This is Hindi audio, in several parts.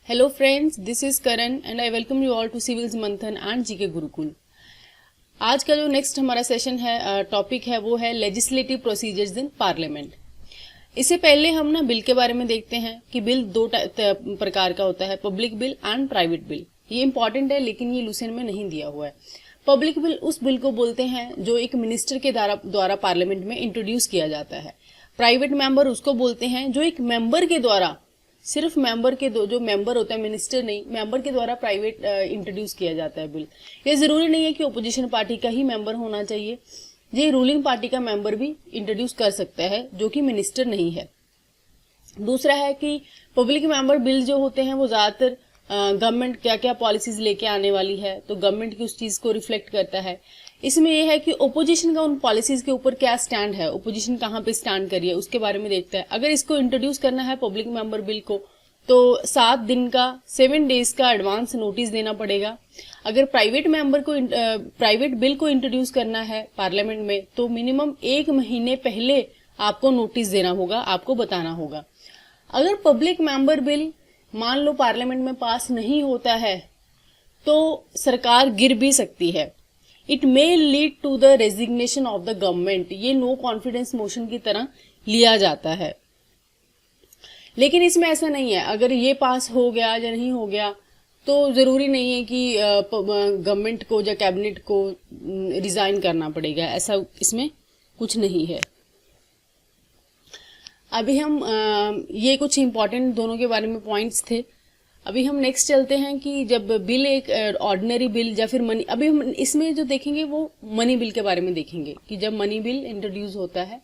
Hello friends, this is Karan and I welcome you all to Civils Manthan and GK Gurukul. आज का जो नेक्स्ट हमारा सेशन है, टॉपिक है, वो है लेजिस्लेटिव प्रोसीजर्स इन पार्लियामेंट। इससे पहले हम ना बिल के बारे में देखते हैं कि बिल दो प्रकार का होता है, public bill and private bill. ये इंपॉर्टेंट है लेकिन ये लूसेंट में नहीं दिया हुआ है। पब्लिक बिल उस बिल को बोलते हैं जो एक मिनिस्टर के द्वारा पार्लियामेंट में इंट्रोड्यूस किया जाता है। प्राइवेट मेंबर उसको बोलते हैं जो एक मेंबर के द्वारा, सिर्फ मेंबर के जो मेंबर होता है, मिनिस्टर नहीं, मेंबर के द्वारा प्राइवेट इंट्रोड्यूस किया जाता है बिल। ये जरूरी नहीं है कि ओपोजिशन पार्टी का ही मेंबर होना चाहिए, ये रूलिंग पार्टी का मेंबर भी इंट्रोड्यूस कर सकता है जो कि मिनिस्टर नहीं है। दूसरा है कि पब्लिक मेंबर बिल जो होते हैं वो ज्यादातर गवर्नमेंट क्या क्या पॉलिसीज लेके आने वाली है तो गवर्नमेंट की उस चीज को रिफ्लेक्ट करता है। इसमें यह है कि ओपोजिशन का उन पॉलिसीज के ऊपर क्या स्टैंड है, ओपोजिशन कहाँ पे स्टैंड करी है, उसके बारे में देखता है। अगर इसको इंट्रोड्यूस करना है पब्लिक मेंबर बिल को तो 7 दिन का 7 डेज का एडवांस नोटिस देना पड़ेगा। अगर प्राइवेट बिल को इंट्रोड्यूस करना है पार्लियामेंट में तो मिनिमम 1 महीने पहले आपको नोटिस देना होगा, आपको बताना होगा। अगर पब्लिक मेंबर बिल मान लो पार्लियामेंट में पास नहीं होता है तो सरकार गिर भी सकती है। It may lead to the resignation of the government. ये नो कॉन्फिडेंस मोशन की तरह लिया जाता है, लेकिन इसमें ऐसा नहीं है। अगर ये पास हो गया या नहीं हो गया तो जरूरी नहीं है कि गवर्नमेंट को या कैबिनेट को रिजाइन करना पड़ेगा, ऐसा इसमें कुछ नहीं है। अभी हम ये कुछ इंपॉर्टेंट दोनों के बारे में पॉइंट्स थे। अभी हम नेक्स्ट चलते हैं कि जब बिल एक ऑर्डिनरी बिल या फिर मनी, अभी हम इसमें जो देखेंगे वो मनी बिल के बारे में देखेंगे कि जब मनी बिल इंट्रोड्यूस होता है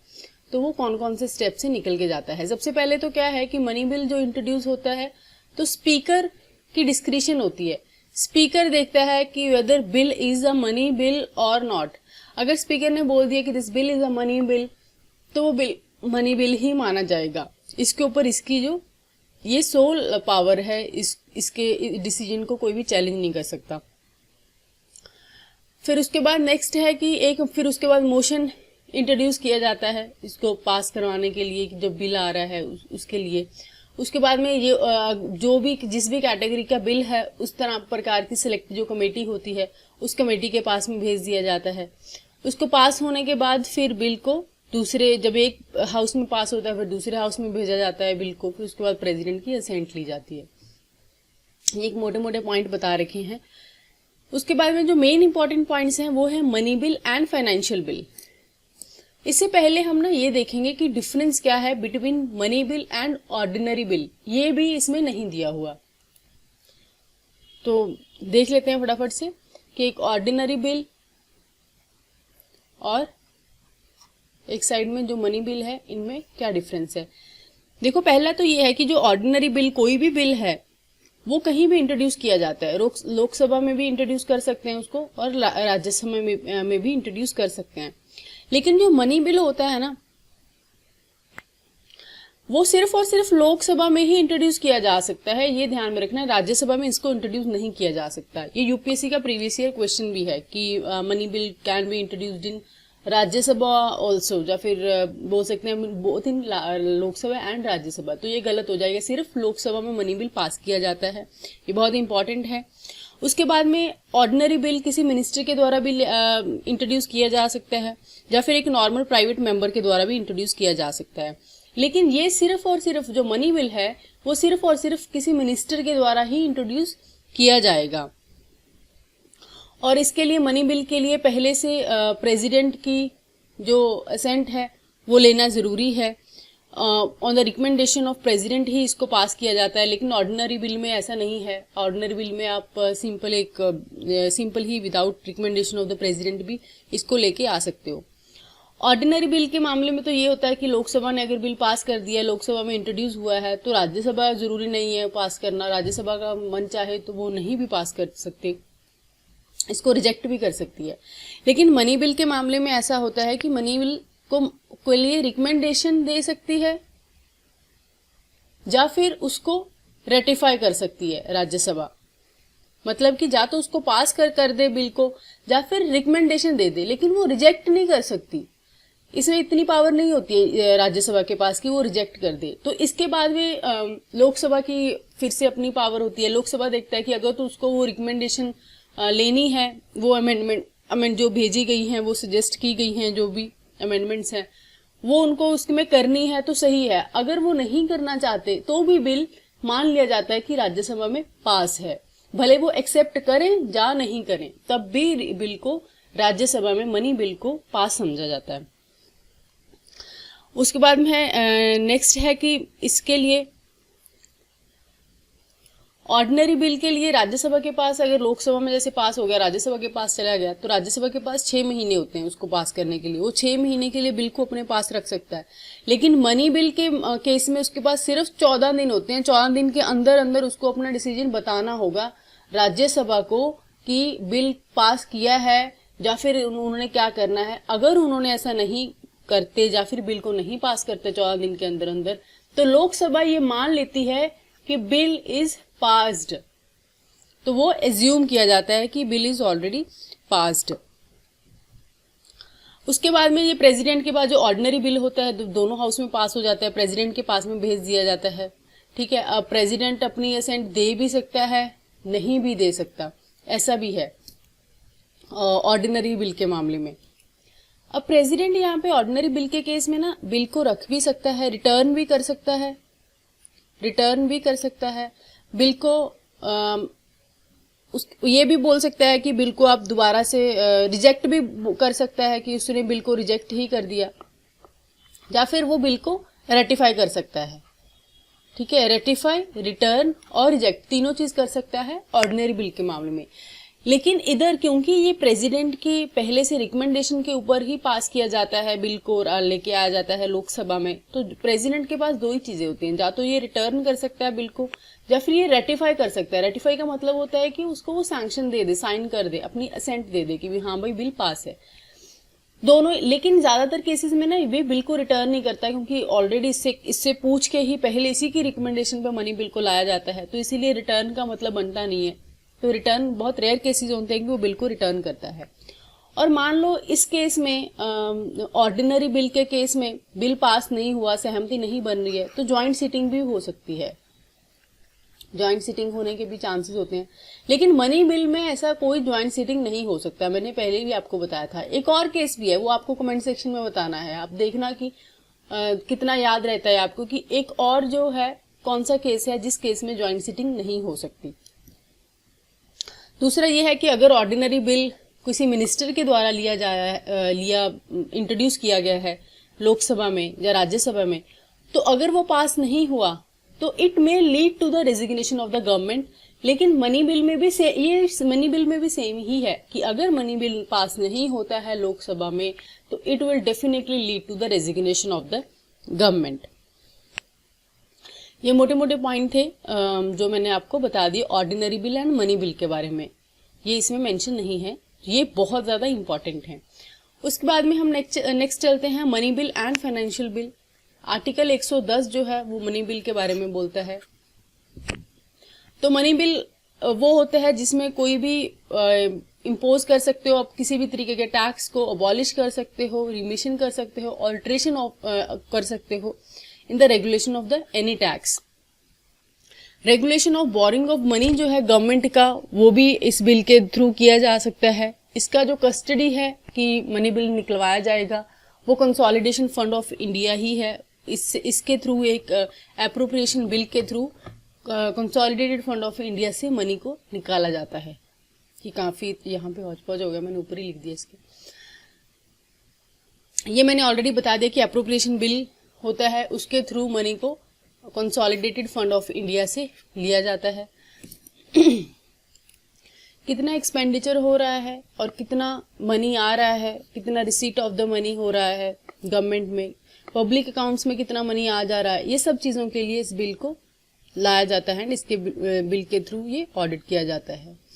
तो वो कौन कौन से स्टेप से निकल के जाता है। सबसे पहले तो क्या है कि मनी बिल जो इंट्रोड्यूस होता है तो स्पीकर की डिस्क्रिशन होती है। स्पीकर देखता है कि whether bill is a money bill और नॉट। अगर स्पीकर ने बोल दिया कि this bill is a money bill तो वो बिल मनी बिल ही माना जाएगा। इसके ऊपर इसकी जो ये सोल पावर है, इसके डिसीजन को कोई भी चैलेंज नहीं कर सकता। फिर उसके बाद नेक्स्ट है कि फिर उसके बाद मोशन इंट्रोड्यूस किया जाता है इसको पास करवाने के लिए, जब बिल आ रहा है उसके लिए। उसके बाद में ये जो भी जिस भी कैटेगरी का बिल है उस तरह प्रकार की सिलेक्ट जो कमेटी होती है उस कमेटी के पास में भेज दिया जाता है। उसको पास होने के बाद फिर बिल को जब एक हाउस में पास होता है फिर दूसरे हाउस में भेजा जाता है बिल को। फिर उसके बाद प्रेसिडेंट की असेंट ली जाती है। ये एक मोटे मोटे पॉइंट बता रखे हैं। उसके बाद में जो मेन इंपॉर्टेंट पॉइंट्स हैं वो है money bill and financial bill. इससे पहले हम ना ये देखेंगे कि डिफरेंस क्या है between money bill and ordinary bill. ये भी इसमें नहीं दिया हुआ, तो देख लेते हैं फटाफट से कि एक ऑर्डिनरी बिल और एक साइड में जो मनी बिल है इनमें क्या डिफरेंस है। देखो, पहला तो ये है कि जो ऑर्डिनरी बिल, कोई भी बिल है वो कहीं भी इंट्रोड्यूस किया जाता है। लोकसभा में भी इंट्रोड्यूस कर सकते हैं उसको और राज्यसभा में भी इंट्रोड्यूस कर सकते हैं। लेकिन जो मनी बिल होता है ना वो सिर्फ और सिर्फ लोकसभा में ही इंट्रोड्यूस किया जा सकता है। ये ध्यान में रखना है, राज्यसभा में इसको इंट्रोड्यूस नहीं किया जा सकता। ये यूपीएससी का प्रीवियस ईयर क्वेश्चन भी है कि money bill can be introduced in Rajya Sabha also, या फिर बोल सकते हैं both in Lok Sabha and Rajya Sabha. तो ये गलत हो जाएगा, सिर्फ लोकसभा में मनी बिल पास किया जाता है। ये बहुत इंपॉर्टेंट है। उसके बाद में ऑर्डिनरी बिल किसी मिनिस्टर के द्वारा भी इंट्रोड्यूस किया जा सकता है या फिर एक नॉर्मल प्राइवेट मेंबर के द्वारा भी इंट्रोड्यूस किया जा सकता है। लेकिन ये सिर्फ और सिर्फ जो मनी बिल है वो सिर्फ और सिर्फ किसी मिनिस्टर के द्वारा ही इंट्रोड्यूस किया जाएगा। और इसके लिए मनी बिल के लिए पहले से प्रेसिडेंट की जो असेंट है वो लेना जरूरी है। On the recommendation of president ही इसको पास किया जाता है। लेकिन ऑर्डिनरी बिल में ऐसा नहीं है। ऑर्डिनरी बिल में आप simple he without recommendation of the president भी इसको लेके आ सकते हो। ऑर्डिनरी बिल के मामले में तो ये होता है कि लोकसभा ने अगर बिल पास कर दिया, लोकसभा में इंट्रोड्यूस हुआ है, तो राज्यसभा जरूरी नहीं है पास करना। राज्यसभा का मन चाहे तो वो नहीं भी पास कर सकते, इसको रिजेक्ट भी कर सकती है। लेकिन मनी बिल के मामले में ऐसा होता है कि मनी बिल को लिए रिकमेंडेशन दे सकती है या फिर उसको रेटिफाई कर सकती है राज्यसभा। मतलब कि या तो उसको पास कर दे बिल को या फिर रिकमेंडेशन दे दे, लेकिन वो रिजेक्ट नहीं कर सकती। इसमें इतनी पावर नहीं होती है राज्यसभा के पास कि वो रिजेक्ट कर दे। तो इसके बाद में लोकसभा की फिर से अपनी पावर होती है। लोकसभा देखता है कि अगर तो उसको वो रिकमेंडेशन लेनी है, वो अमेंड जो भेजी गई हैं, वो सजेस्ट की गई हैं, जो भी अमेंडमेंट्स हैं, वो उनको उसमें करनी है तो सही है। अगर वो नहीं करना चाहते तो भी बिल मान लिया जाता है कि राज्यसभा में पास है, भले वो एक्सेप्ट करें या नहीं करें, तब भी बिल को राज्यसभा में मनी बिल को पास समझा जाता है। उसके बाद में नेक्स्ट है कि इसके लिए ऑर्डिनरी बिल के लिए राज्यसभा के पास, अगर लोकसभा में जैसे पास हो गया, राज्यसभा के पास चला गया, तो राज्यसभा के पास 6 महीने होते हैं उसको पास करने के लिए। वो 6 महीने के लिए बिल को अपने पास रख सकता है। लेकिन मनी बिल के केस में उसके पास सिर्फ 14 दिन होते हैं। 14 दिन के अंदर अंदर उसको अपना डिसीजन बताना होगा राज्यसभा को कि बिल पास किया है या फिर उन्होंने क्या करना है। अगर उन्होंने ऐसा नहीं करते या फिर बिल को नहीं पास करते 14 दिन के अंदर अंदर, तो लोकसभा ये मान लेती है कि बिल इज पास्ड, तो वो एज्यूम किया जाता है कि बिल इज ऑलरेडी पास्ड। उसके बाद में ये प्रेसिडेंट के पास जो ऑर्डिनरी बिल होता है दोनों हाउस में पास हो जाता है, प्रेसिडेंट के पास में भेज दिया जाता है। ठीक है, अब प्रेसिडेंट अपनी असेंट दे भी सकता है, नहीं भी दे सकता, ऐसा भी है ऑर्डिनरी बिल के मामले में। अब प्रेसिडेंट यहाँ पे ऑर्डिनरी बिल के केस में ना बिल को रख भी सकता है, रिटर्न भी कर सकता है, बिल को ये भी बोल सकता है कि बिल को आप दोबारा से रिजेक्ट भी कर सकता है कि उसने बिल को रिजेक्ट ही कर दिया, या फिर वो बिल को रेटिफाई कर सकता है। ठीक है, रेटिफाई, रिटर्न और रिजेक्ट तीनों चीज कर सकता है ऑर्डिनरी बिल के मामले में। लेकिन इधर क्योंकि ये प्रेसिडेंट की पहले से रिकमेंडेशन के ऊपर ही पास किया जाता है, बिल को लेके आया जाता है लोकसभा में, तो प्रेसिडेंट के पास दो ही चीजें होती हैं, या तो ये रिटर्न कर सकता है बिल को, या फिर ये रेटिफाई कर सकता है। रेटिफाई का मतलब होता है कि उसको वो सैंक्शन दे दे, साइन कर दे, अपनी असेंट दे दे कि हाँ भाई बिल पास है, दोनों। लेकिन ज्यादातर केसेस में ना ये बिल को रिटर्न नहीं करता, क्योंकि ऑलरेडी इससे पूछ के ही पहले इसी की रिकमेंडेशन पे मनी बिल को लाया जाता है, तो इसीलिए रिटर्न का मतलब बनता नहीं है। तो रिटर्न बहुत रेयर केसेस होते हैं कि वो बिल को रिटर्न करता है। और मान लो इस केस में ऑर्डिनरी बिल के केस में बिल पास नहीं हुआ, सहमति नहीं बन रही है, तो ज्वाइंट सिटिंग भी हो सकती है, ज्वाइंट सिटिंग होने के भी चांसेस होते हैं। लेकिन मनी बिल में ऐसा कोई ज्वाइंट सिटिंग नहीं हो सकता, मैंने पहले भी आपको बताया था। एक और केस भी है, वो आपको कमेंट सेक्शन में बताना है, आप देखना कि कितना याद रहता है आपको कि एक और जो है कौन सा केस है जिस केस में ज्वाइंट सिटिंग नहीं हो सकती। दूसरा ये है कि अगर ऑर्डिनरी बिल किसी मिनिस्टर के द्वारा इंट्रोड्यूस किया गया है लोकसभा में या राज्यसभा में, तो अगर वो पास नहीं हुआ तो it may lead to the resignation of the government. लेकिन मनी बिल में भी मनी बिल में भी सेम ही है कि अगर मनी बिल पास नहीं होता है लोकसभा में तो it will definitely lead to the resignation of the government. ये मोटे मोटे पॉइंट थे जो मैंने आपको बता दिए ordinary bill and money bill के बारे में। ये इसमें मेंशन नहीं है, ये बहुत ज्यादा इंपॉर्टेंट है। उसके बाद में हम नेक्स्ट चलते हैं money bill and financial bill. Article 110 जो है वो मनी बिल के बारे में बोलता है। तो मनी बिल वो होता है जिसमें कोई भी इम्पोज कर सकते हो आप किसी भी तरीके के टैक्स को, अबॉलिश कर सकते हो, रिमिशन कर सकते हो, ऑल्ट्रेशन कर सकते हो in the regulation of the any tax. Regulation of borrowing of money जो है गवर्नमेंट का, वो भी इस बिल के थ्रू किया जा सकता है। इसका जो कस्टडी है कि मनी बिल निकलवाया जाएगा वो कंसोलिडेशन फंड ऑफ इंडिया ही है। इसके थ्रू एक एप्रोप्रिएशन बिल के through consolidated fund of India से मनी को निकाला जाता है। कि काफी यहाँ पे हौच पौच हो गया, मैंने ऊपर ही लिख दिया इसके। ये मैंने ऑलरेडी बता दिया कि एप्रोप्रिएशन बिल होता है, उसके थ्रू मनी को कंसोलिडेटेड फंड ऑफ इंडिया से लिया जाता है। कितना एक्सपेंडिचर हो रहा है और कितना मनी आ रहा है, कितना रिसीट ऑफ द मनी हो रहा है गवर्नमेंट में, पब्लिक अकाउंट्स में कितना मनी आ जा रहा है, ये सब चीजों के लिए इस बिल को लाया जाता है। इसके बिल के थ्रू ये ऑडिट किया जाता है।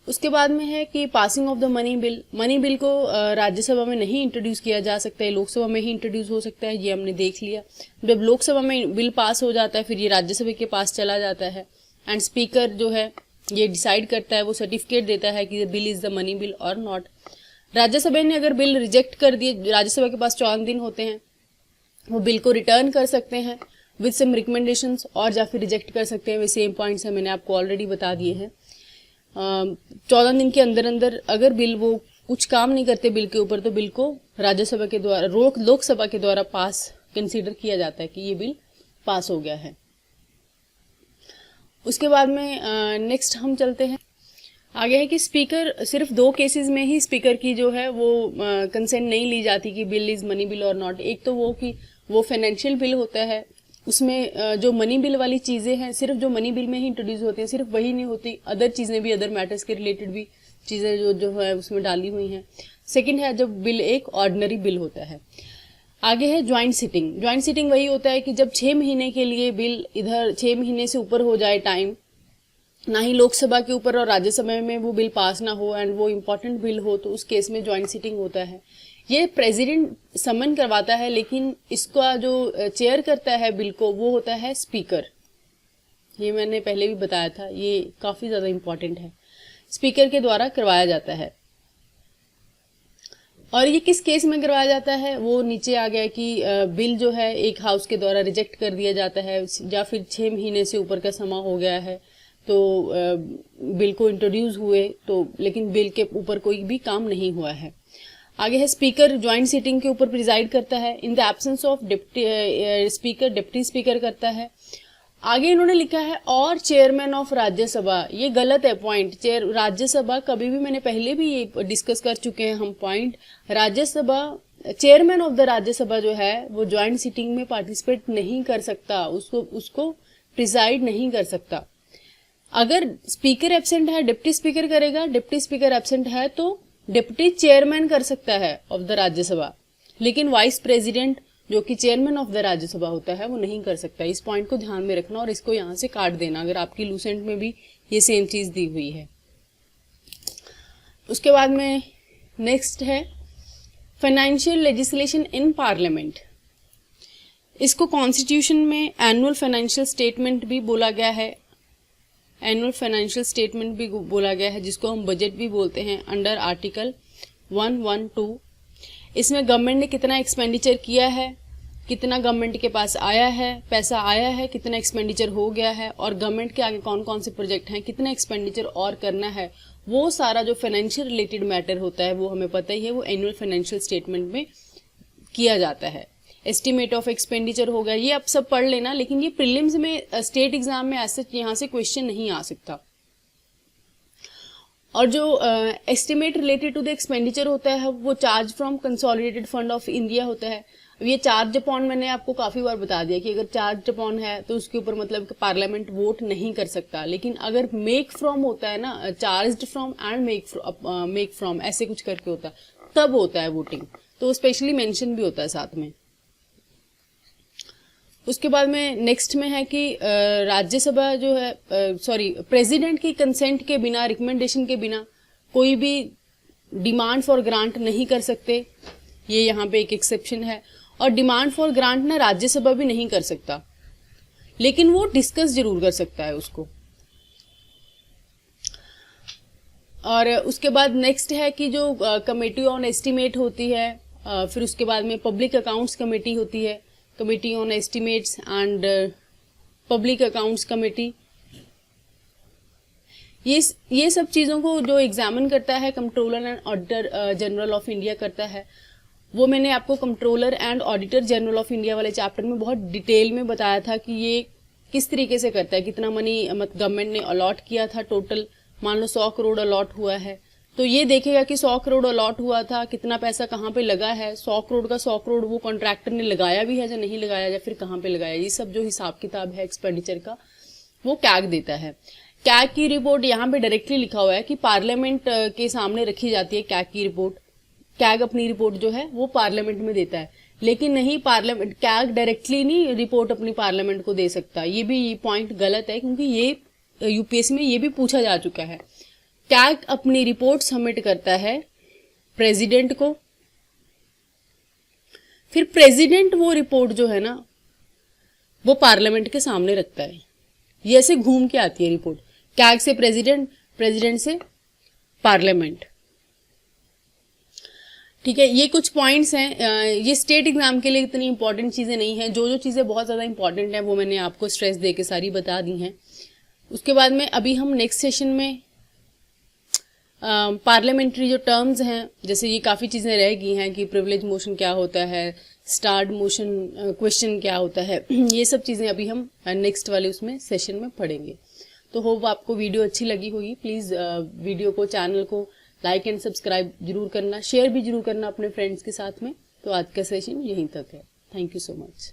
उसके बाद में है कि passing of the money bill. Money bill को राज्यसभा में नहीं इंट्रोड्यूस किया जा सकता है, लोकसभा में ही इंट्रोड्यूस हो सकता है, ये हमने देख लिया। जब लोकसभा में बिल पास हो जाता है फिर ये राज्यसभा के पास चला जाता है एंड स्पीकर जो है ये डिसाइड करता है, वो सर्टिफिकेट देता है कि bill is the money bill और नॉट। राज्यसभा ने अगर बिल रिजेक्ट कर दिए, राज्यसभा के पास 14 दिन होते हैं, वो बिल को रिटर्न कर सकते हैं विद सम रिकमेंडेशंस, और या फिर रिजेक्ट कर सकते हैं। वे सेम पॉइंट्स हैं, मैंने आपको ऑलरेडी बता दिए हैं। 14 दिन के अंदर अंदर अगर बिल वो कुछ काम नहीं करते बिल के ऊपर, तो बिल को राज्यसभा के द्वारा, लोकसभा के द्वारा पास कंसीडर किया जाता है कि ये बिल पास हो गया है। उसके बाद में नेक्स्ट हम चलते हैं, आगे है कि स्पीकर, सिर्फ 2 केसेस में ही स्पीकर की जो है वो कंसेंट नहीं ली जाती कि बिल इज मनी बिल और नॉट। एक तो वो कि वो फाइनेंशियल बिल होता है, उसमें जो मनी बिल वाली चीजें हैं सिर्फ जो मनी बिल में ही इंट्रोड्यूस होती हैं, सिर्फ वही नहीं होती, अदर चीजें भी, अदर मैटर्स के रिलेटेड भी चीजें जो है उसमें डाली हुई हैं। सेकंड है जब बिल एक ऑर्डिनरी बिल होता है। आगे है ज्वाइंट सिटिंग। ज्वाइंट सिटिंग वही होता है कि जब 6 महीने के लिए बिल, इधर 6 महीने से ऊपर हो जाए टाइम, ना ही लोकसभा के ऊपर और राज्यसभा में वो बिल पास ना हो एंड वो इम्पोर्टेंट बिल हो, तो उस केस में ज्वाइंट सिटिंग होता है। ये प्रेसिडेंट समन करवाता है, लेकिन इसका जो चेयर करता है बिल को वो होता है स्पीकर। ये मैंने पहले भी बताया था, ये काफी ज्यादा इम्पोर्टेंट है, स्पीकर के द्वारा करवाया जाता है। और ये किस केस में करवाया जाता है वो नीचे आ गया कि बिल जो है एक हाउस के द्वारा रिजेक्ट कर दिया जाता है, या फिर 6 महीने से ऊपर का समय हो गया है तो बिल को इंट्रोड्यूस हुए, तो लेकिन बिल के ऊपर कोई भी काम नहीं हुआ है। आगे है स्पीकर ज्वाइंट सिटिंग के ऊपर प्रिजाइड करता है। In the absence of speaker, deputy speaker करता है। आगे इन्होंने लिखा है और चेयरमैन ऑफ राज्यसभा, ये गलत है पॉइंट। चेयर राज्यसभा कभी भी, मैंने पहले भी ये डिस्कस कर चुके हैं हम point, Rajya Sabha, chairman of the Rajya Sabha जो है वो ज्वाइंट सिटिंग में पार्टिसिपेट नहीं कर सकता, उसको प्रिजाइड नहीं कर सकता। अगर स्पीकर एब्सेंट है डिप्टी स्पीकर करेगा, डिप्टी स्पीकर एब्सेंट है तो डिप्टी चेयरमैन कर सकता है ऑफ द राज्यसभा, लेकिन वाइस प्रेसिडेंट जो कि चेयरमैन ऑफ द राज्यसभा होता है वो नहीं कर सकता। इस पॉइंट को ध्यान में रखना और इसको यहां से काट देना, अगर आपकी लूसेंट में भी ये सेम चीज दी हुई है। उसके बाद में नेक्स्ट है फाइनेंशियल लेजिस्लेशन इन पार्लियामेंट। इसको कॉन्स्टिट्यूशन में एनुअल फाइनेंशियल स्टेटमेंट भी बोला गया है, एनुअल फाइनेंशियल स्टेटमेंट भी बोला गया है, जिसको हम बजट भी बोलते हैं, अंडर आर्टिकल 112। इसमें गवर्नमेंट ने कितना एक्सपेंडिचर किया है, कितना गवर्नमेंट के पास आया है, पैसा आया है, कितना एक्सपेंडिचर हो गया है, और गवर्नमेंट के आगे कौन कौन से प्रोजेक्ट हैं, कितना एक्सपेंडिचर और करना है, वो सारा जो फाइनेंशियल रिलेटेड मैटर होता है वो हमें पता ही है, वो एनुअल फाइनेंशियल स्टेटमेंट में किया जाता है। एस्टिमेट ऑफ एक्सपेंडिचर होगा, ये आप सब पढ़ लेना, लेकिन ये प्रीलिम्स में, स्टेट एग्जाम में ऐसे यहाँ से क्वेश्चन नहीं आ सकता। और जो estimate related to the expenditure होता है वो charge from consolidated fund of India होता है। ये चार्ज अपॉन मैंने आपको काफी बार बता दिया कि अगर चार्ज अपॉन है तो उसके ऊपर मतलब पार्लियामेंट वोट नहीं कर सकता, लेकिन अगर मेक फ्रॉम होता है ना, charge from and make from ऐसे कुछ करके होता है, तब होता है वोटिंग, तो स्पेशली मेंशन भी होता है साथ में। उसके बाद में नेक्स्ट में है कि राज्यसभा जो है, प्रेसिडेंट की कंसेंट के बिना, रिकमेंडेशन के बिना कोई भी डिमांड फॉर ग्रांट नहीं कर सकते, ये यहाँ पे एक एक्सेप्शन है। और डिमांड फॉर ग्रांट ना राज्यसभा भी नहीं कर सकता, लेकिन वो डिस्कस जरूर कर सकता है उसको। और उसके बाद नेक्स्ट है कि जो कमेटी ऑन एस्टिमेट होती है, फिर उसके बाद में पब्लिक अकाउंट्स कमेटी होती है, committee on estimates and public accounts committee, ये सब चीजों को जो एग्जामिन करता है controller and auditor general of India करता है। वो मैंने आपको controller and auditor general of India वाले चैप्टर में बहुत डिटेल में बताया था कि ये किस तरीके से करता है, कितना मनी गवर्नमेंट ने अलॉट किया था, टोटल मान लो 100 करोड़ अलॉट हुआ है, तो ये देखेगा कि 100 करोड़ अलॉट हुआ था, कितना पैसा कहाँ पे लगा है, 100 करोड़ का 100 करोड़ वो कॉन्ट्रैक्टर ने लगाया भी है या नहीं लगाया, या फिर कहाँ पे लगाया, ये सब जो हिसाब किताब है एक्सपेंडिचर का वो कैग देता है। कैग की रिपोर्ट यहाँ पे डायरेक्टली लिखा हुआ है कि पार्लियामेंट के सामने रखी जाती है कैग की रिपोर्ट। कैग अपनी रिपोर्ट जो है वो पार्लियामेंट में देता है, लेकिन नहीं, पार्लियामेंट कैग डायरेक्टली नहीं रिपोर्ट अपनी पार्लियामेंट को दे सकता। ये भी पॉइंट गलत है, क्योंकि ये यूपीएससी में ये भी पूछा जा चुका है। कैग अपनी रिपोर्ट सबमिट करता है प्रेसिडेंट को, फिर प्रेसिडेंट वो रिपोर्ट जो है ना वो पार्लियामेंट के सामने रखता है। ये ऐसे घूम के आती है रिपोर्ट, कैग से प्रेसिडेंट, प्रेसिडेंट से पार्लियामेंट। ठीक है, ये कुछ पॉइंट्स हैं। ये स्टेट एग्जाम के लिए इतनी इंपॉर्टेंट चीज़ें नहीं हैं। जो जो चीज़ें बहुत ज़्यादा इंपॉर्टेंट हैं वो मैंने आपको स्ट्रेस दे के सारी बता दी हैं। उसके बाद में अभी हम नेक्स्ट सेशन में पार्लियामेंट्री जो टर्म्स हैं, जैसे ये काफ़ी चीज़ें रह गई हैं कि प्रिविलेज मोशन क्या होता है, स्टार्ड मोशन क्वेश्चन क्या होता है, ये सब चीज़ें अभी हम नेक्स्ट वाले उसमें सेशन में पढ़ेंगे। तो होप आपको वीडियो अच्छी लगी होगी। प्लीज़ वीडियो को, चैनल को लाइक एंड सब्सक्राइब जरूर करना, शेयर भी जरूर करना अपने फ्रेंड्स के साथ में। तो आज का सेशन यहीं तक है। Thank you so much.